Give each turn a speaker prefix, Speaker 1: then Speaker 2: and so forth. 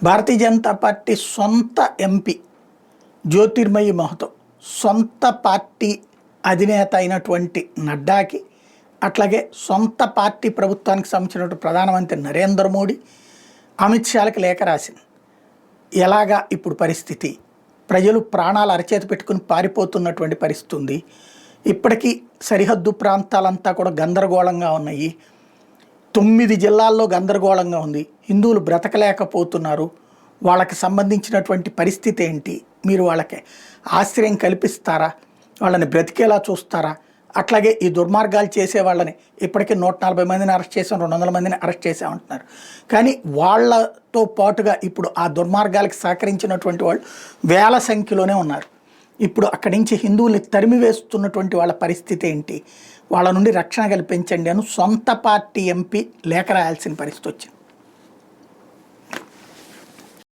Speaker 1: Bharatiya Janata party సొంత MP Jyotirmayi Mahato సొంత party అధినేత అయినటువంటి నడ్డాకి, అట్లాగే సొంత పార్టీ ప్రభుత్వానికి సంబంధించినటువంటి ప్రధానమంత్రి నరేంద్ర మోడీ అమిత్ షాలకు లేఖ రాసింది. ఎలాగా ఇప్పుడు పరిస్థితి, ప్రజలు ప్రాణాలు అరచేత పెట్టుకుని పారిపోతున్నటువంటి పరిస్థితి ఉంది. ఇప్పటికీ సరిహద్దు ప్రాంతాలంతా కూడా గందరగోళంగా ఉన్నాయి. 9 జిల్లాల్లో గందరగోళంగా ఉంది. హిందువులు బ్రతకలేకపోతున్నారు. వాళ్ళకి సంబంధించినటువంటి పరిస్థితి ఏంటి? మీరు వాళ్ళకి ఆశ్రయం కల్పిస్తారా? వాళ్ళని బ్రతికేలా చూస్తారా? అట్లాగే ఈ దుర్మార్గాలు చేసే వాళ్ళని ఇప్పటికీ 140 మందిని అరెస్ట్ చేసాం, 200 మందిని అరెస్ట్ చేసామంటున్నారు. కానీ వాళ్ళతో పాటుగా ఇప్పుడు ఆ దుర్మార్గాలకు సహకరించినటువంటి వాళ్ళు వేల సంఖ్యలోనే ఉన్నారు. ఇప్పుడు అక్కడి నుంచి హిందువుల్ని తరిమివేస్తున్నటువంటి వాళ్ళ పరిస్థితి ఏంటి? వాళ్ళ నుండి రక్షణ కల్పించండి అని సొంత పార్టీ ఎంపీ లేఖ రాయాల్సిన పరిస్థితి వచ్చింది.